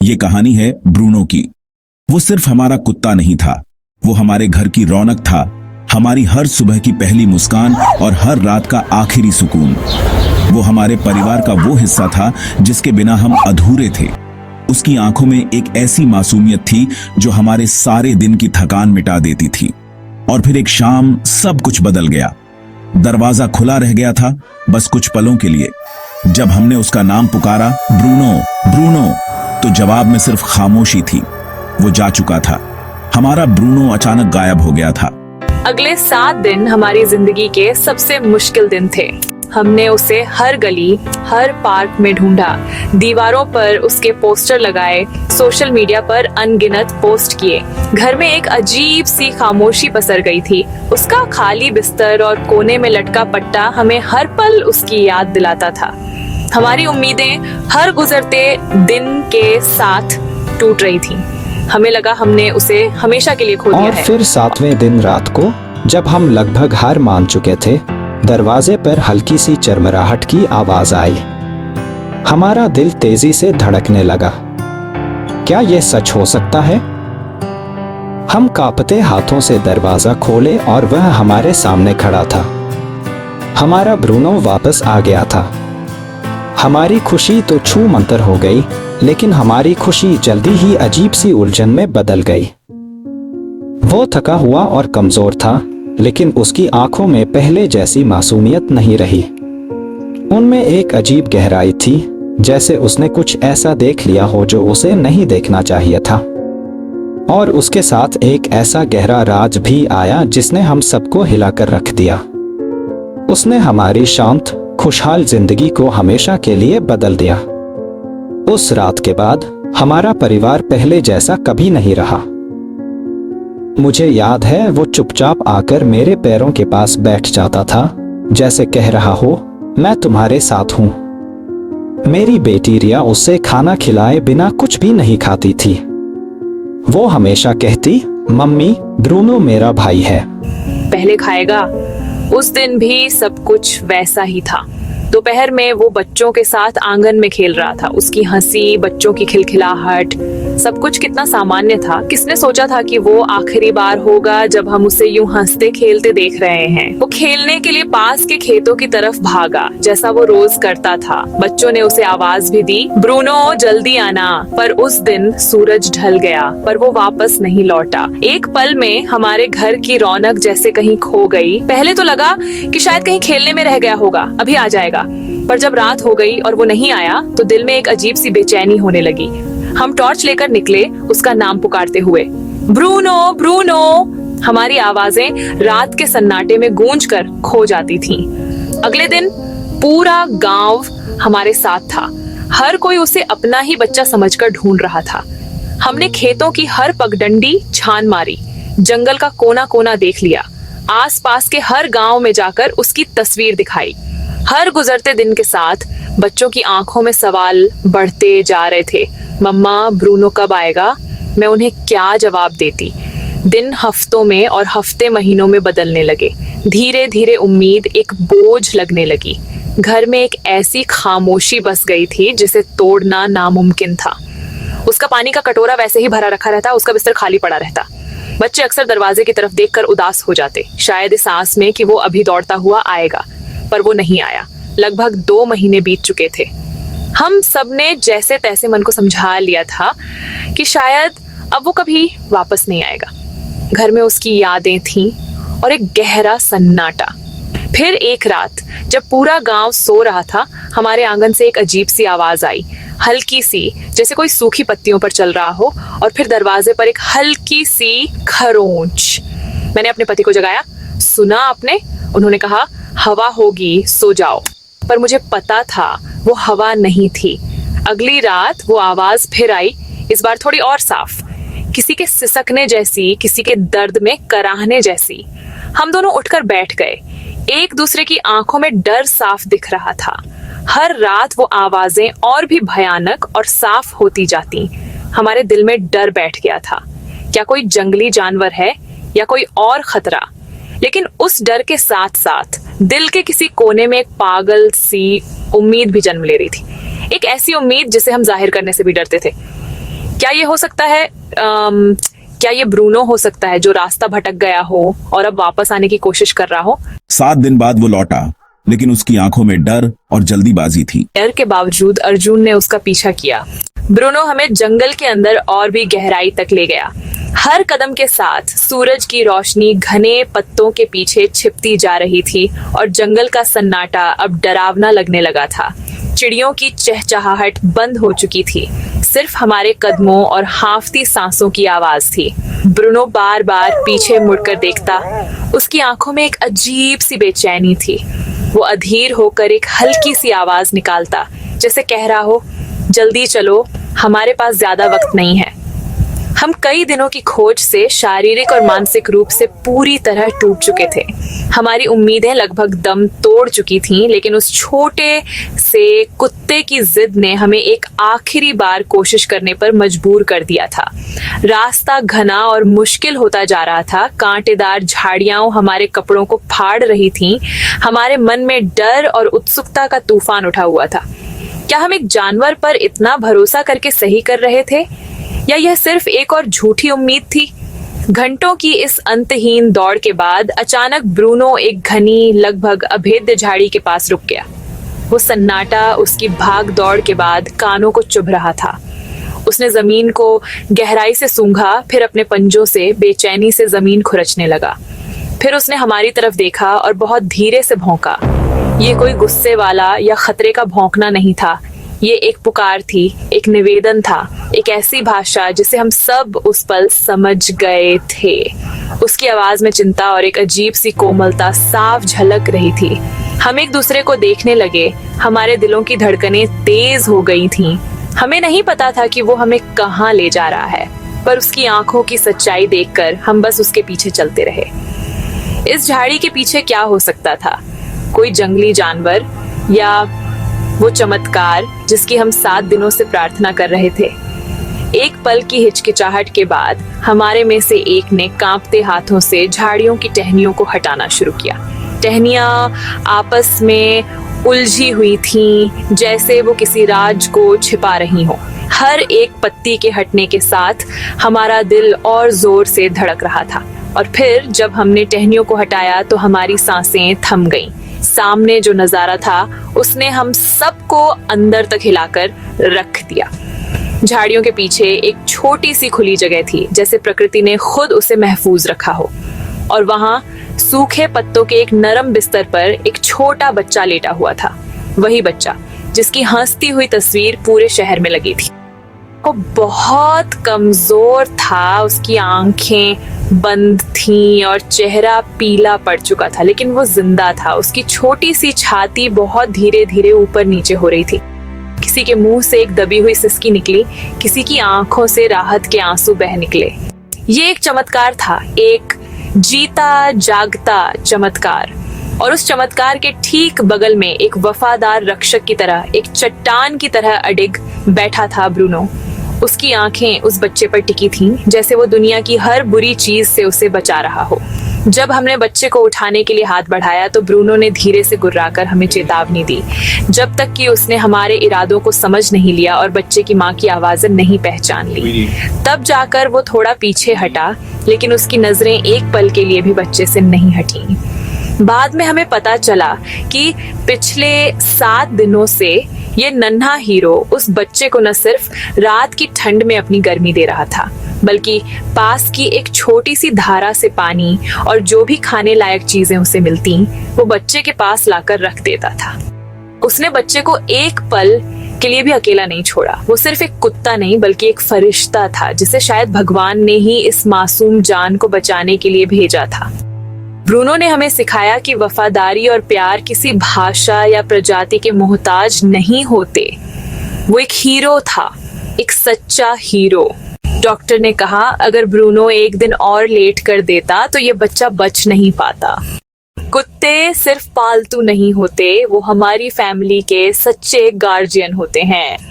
ये कहानी है ब्रूनो की। वो सिर्फ हमारा कुत्ता नहीं था, वो हमारे घर की रौनक था, हमारी हर सुबह की पहली मुस्कान और हर रात का आखिरी सुकून। वो हमारे परिवार का वो हिस्सा था जिसके बिना हम अधूरे थे। उसकी आंखों में एक ऐसी मासूमियत थी जो हमारे सारे दिन की थकान मिटा देती थी। और फिर एक शाम सब कुछ बदल गया। दरवाजा खुला रह गया था, बस कुछ पलों के लिए। जब हमने उसका नाम पुकारा, ब्रूनो ब्रूनो, तो जवाब में सिर्फ खामोशी थी। वो जा चुका था। हमारा ब्रूनो अचानक गायब हो गया था। अगले 7 दिन हमारी जिंदगी के सबसे मुश्किल दिन थे। हमने उसे हर गली, हर पार्क में ढूंढा, दीवारों पर उसके पोस्टर लगाए, सोशल मीडिया पर अनगिनत पोस्ट किए। घर में एक अजीब सी खामोशी पसर गई थी। उसका खाली बिस्तर और कोने में लटका पट्टा हमें हर पल उसकी याद दिलाता था। हमारी उम्मीदें हर गुजरते दिन के साथ टूट रही थीं। हमें लगा हमने उसे हमेशा के लिए खो दिया और है। फिर 7वें दिन रात को जब हम लगभग हार मान चुके थे, दरवाजे पर हल्की सी चरमराहट की आवाज आई। हमारा दिल तेजी से धड़कने लगा। क्या यह सच हो सकता है? हम कांपते हाथों से दरवाजा खोले और वह हमारे सामने खड़ा था। हमारा ब्रूनो वापस आ गया था। हमारी खुशी तो छू मंतर हो गई, लेकिन हमारी खुशी जल्दी ही अजीब सी उलझन में बदल गई। वो थका हुआ और कमजोर था, लेकिन उसकी आंखों में पहले जैसी मासूमियत नहीं रही। उनमें एक अजीब गहराई थी, जैसे उसने कुछ ऐसा देख लिया हो जो उसे नहीं देखना चाहिए था। और उसके साथ एक ऐसा गहरा राज भी आया जिसने हम सबको हिलाकर रख दिया। उसने हमारी शांत, खुशहाल जिंदगी को हमेशा के लिए बदल दिया। उस रात के बाद हमारा परिवार पहले जैसा कभी नहीं रहा। मुझे याद है वो चुपचाप आकर मेरे पैरों के पास बैठ जाता था, जैसे कह रहा हो, मैं तुम्हारे साथ हूं। मेरी बेटी रिया उससे खाना खिलाए बिना कुछ भी नहीं खाती थी। वो हमेशा कहती, मम्मी, ब्रूनो मेरा भाई है, पहले खाएगा। उस दिन भी सब कुछ वैसा ही था। दोपहर में वो बच्चों के साथ आंगन में खेल रहा था। उसकी हंसी, बच्चों की खिलखिलाहट, सब कुछ कितना सामान्य था। किसने सोचा था कि वो आखिरी बार होगा जब हम उसे यूं हंसते खेलते देख रहे हैं। वो खेलने के लिए पास के खेतों की तरफ भागा, जैसा वो रोज करता था। बच्चों ने उसे आवाज भी दी, ब्रूनो जल्दी आना। पर उस दिन सूरज ढल गया, पर वो वापस नहीं लौटा। एक पल में हमारे घर की रौनक जैसे कहीं खो गई। पहले तो लगा कि शायद कहीं खेलने में रह गया होगा, अभी आ जाएगा। पर जब रात हो गई और वो नहीं आया, तो दिल में एक अजीब सी बेचैनी होने लगी। हम टॉर्च लेकर निकले, उसका नाम पुकारते हुए, ब्रूनो ब्रूनो। हमारी आवाजें रात के सन्नाटे में गूंज कर खो जाती थीं। अगले दिन पूरा गांव हमारे साथ था। हर कोई उसे अपना ही बच्चा समझकर ढूंढ रहा था। हमने खेतों की हर पगडंडी छान मारी, जंगल का कोना कोना देख लिया, आसपास के हर गांव में जाकर उसकी तस्वीर दिखाई। हर गुजरते दिन के साथ बच्चों की आंखों में सवाल बढ़ते जा रहे थे। मम्मा, ब्रूनो कब आएगा? मैं उन्हें क्या जवाब देती? दिन हफ्तों में और हफ्ते महीनों में बदलने लगे। धीरे धीरे उम्मीद एक बोझ लगने लगी। घर में एक ऐसी खामोशी बस गई थी जिसे तोड़ना नामुमकिन था। उसका पानी का कटोरा वैसे ही भरा रखा रहता, उसका बिस्तर खाली पड़ा रहता। बच्चे अक्सर दरवाजे की तरफ देखकर उदास हो जाते, शायद इस आस में कि वो अभी दौड़ता हुआ आएगा। पर वो नहीं आया। लगभग 2 महीने बीत चुके थे। हम सबने जैसे तैसे मन को समझा लिया था कि शायद अब वो कभी वापस नहीं आएगा। घर में उसकी यादें थीं और एक गहरा सन्नाटा। फिर एक रात जब पूरा गांव सो रहा था, हमारे आंगन से एक अजीब सी आवाज आई, हल्की सी, जैसे कोई सूखी पत्तियों पर चल रहा हो। और फिर दरवाजे पर एक हल्की सी खरोंच। मैंने अपने पति को जगाया। सुना आपने? उन्होंने कहा, हवा होगी, सो जाओ। पर मुझे पता था वो हवा नहीं थी। अगली रात वो आवाज फिर आई, इस बार थोड़ी और साफ, किसी के सिसकने जैसी, किसी के दर्द में कराहने जैसी। हम दोनों उठकर बैठ गए। एक दूसरे की आंखों में डर साफ दिख रहा था। हर रात वो आवाजें और भी भयानक और साफ होती जाती। हमारे दिल में डर बैठ गया था। क्या कोई जंगली जानवर है या कोई और खतरा? लेकिन उस डर के साथ साथ दिल के किसी कोने में एक पागल सी उम्मीद भी जन्म ले रही थी। एक ऐसी उम्मीद जिसे हम जाहिर करने से भी डरते थे। क्या ये हो सकता है क्या ये ब्रूनो हो सकता है जो रास्ता भटक गया हो और अब वापस आने की कोशिश कर रहा हो? 7 दिन बाद वो लौटा, लेकिन उसकी आंखों में डर और जल्दीबाजी थी। डर के बावजूद अर्जुन ने उसका पीछा किया। ब्रूनो हमें जंगल के अंदर और भी गहराई तक ले गया। हर कदम के साथ सूरज की रोशनी घने पत्तों के पीछे छिपती जा रही थी और जंगल का सन्नाटा अब डरावना लगने लगा था। चिड़ियों की चहचहाहट बंद हो चुकी थी। सिर्फ हमारे कदमों और हांफती सांसों की आवाज थी। ब्रूनो बार बार पीछे मुड़कर देखता। उसकी आंखों में एक अजीब सी बेचैनी थी। वो अधीर होकर एक हल्की सी आवाज निकालता, जैसे कह रहा हो, जल्दी चलो, हमारे पास ज्यादा वक्त नहीं है। हम कई दिनों की खोज से शारीरिक और मानसिक रूप से पूरी तरह टूट चुके थे। हमारी उम्मीदें लगभग दम तोड़ चुकी थीं, लेकिन उस छोटे से कुत्ते की जिद ने हमें एक आखिरी बार कोशिश करने पर मजबूर कर दिया था। रास्ता घना और मुश्किल होता जा रहा था। कांटेदार झाड़ियां हमारे कपड़ों को फाड़ रही थीं। हमारे मन में डर और उत्सुकता का तूफान उठा हुआ था। क्या हम एक जानवर पर इतना भरोसा करके सही कर रहे थे, या यह सिर्फ एक और झूठी उम्मीद थी? घंटों की इस अंतहीन दौड़ के बाद अचानक ब्रूनो एक घनी, लगभग अभेद्य झाड़ी के पास रुक गया। वो सन्नाटा उसकी भाग दौड़ के बाद कानों को चुभ रहा था। उसने जमीन को गहराई से सूंघा, फिर अपने पंजों से बेचैनी से जमीन खुरचने लगा। फिर उसने हमारी तरफ देखा और बहुत धीरे से भौंका। ये कोई गुस्से वाला या खतरे का भौंकना नहीं था। ये एक पुकार थी, एक निवेदन था, एक ऐसी भाषा जिसे हम सब उस पल समझ गए थे। उसकी आवाज में चिंता और एक अजीब सी कोमलता साफ झलक रही थी। हम एक दूसरे को देखने लगे। हमारे दिलों की धड़कनें तेज हो गई थीं। हमें नहीं पता था कि वो हमें कहाँ ले जा रहा है, पर उसकी आंखों की सच्चाई देखकर हम बस उसके पीछे चलते रहे। इस झाड़ी के पीछे क्या हो सकता था? कोई जंगली जानवर, या वो चमत्कार जिसकी हम 7 दिनों से प्रार्थना कर रहे थे? एक पल की हिचकिचाहट के बाद हमारे में से एक ने कांपते हाथों से झाड़ियों की टहनियों को हटाना शुरू किया। टहनियां आपस में उलझी हुई थीं, जैसे वो किसी राज को छिपा रही हो। हर एक पत्ती के हटने के साथ हमारा दिल और जोर से धड़क रहा था। और फिर जब हमने टहनियों को हटाया तो हमारी सांसें थम गईं। सामने जो नजारा था उसने हम सबको अंदर तक हिलाकर रख दिया। झाड़ियों के पीछे एक छोटी सी खुली जगह थी, जैसे प्रकृति ने खुद उसे महफूज रखा हो। और वहां सूखे पत्तों के एक नरम बिस्तर पर एक छोटा बच्चा लेटा हुआ था। वही बच्चा जिसकी हंसती हुई तस्वीर पूरे शहर में लगी थी। वो बहुत कमजोर था, उसकी आंखें बंद थीं और चेहरा पीला पड़ चुका था, लेकिन वो जिंदा था। उसकी छोटी सी छाती बहुत धीरे धीरे ऊपर नीचे हो रही थी। किसी के मुंह से एक दबी हुई सिसकी निकली, किसी की आंखों से राहत के आंसू बह निकले। ये एक चमत्कार था, एक जीता जागता चमत्कार। और उस चमत्कार के ठीक बगल में एक वफादार रक्षक की तरह, एक चट्टान की तरह अडिग बैठा था ब्रूनो। उसकी आंखें उस बच्चे पर टिकी थीं, जैसे वो दुनिया की हर बुरी चीज से उसे बचा रहा हो। जब हमने बच्चे को उठाने के लिए हाथ बढ़ाया तो ब्रूनो ने धीरे से गुर्राकर हमें चेतावनी दी, जब तक कि उसने हमारे इरादों को समझ नहीं लिया और बच्चे की माँ की आवाजें नहीं पहचान ली। तब जाकर वो थोड़ा पीछे हटा, लेकिन उसकी नजरें एक पल के लिए भी बच्चे से नहीं हटी। बाद में हमें पता चला कि पिछले 7 दिनों से ये नन्हा हीरो उस बच्चे को न सिर्फ रात की ठंड में अपनी गर्मी दे रहा था, बल्कि पास की एक छोटी सी धारा से पानी और जो भी खाने लायक चीजें उसे मिलती वो बच्चे के पास लाकर रख देता था। उसने बच्चे को एक पल के लिए भी अकेला नहीं छोड़ा। वो सिर्फ एक कुत्ता नहीं बल्कि एक फरिश्ता था, जिसे शायद भगवान ने ही इस मासूम जान को बचाने के लिए भेजा था। ब्रूनो ने हमें सिखाया कि वफादारी और प्यार किसी भाषा या प्रजाति के मोहताज नहीं होते। वो एक हीरो था, एक सच्चा हीरो। डॉक्टर ने कहा अगर ब्रूनो एक दिन और लेट कर देता तो ये बच्चा बच नहीं पाता। कुत्ते सिर्फ पालतू नहीं होते, वो हमारी फैमिली के सच्चे गार्जियन होते हैं।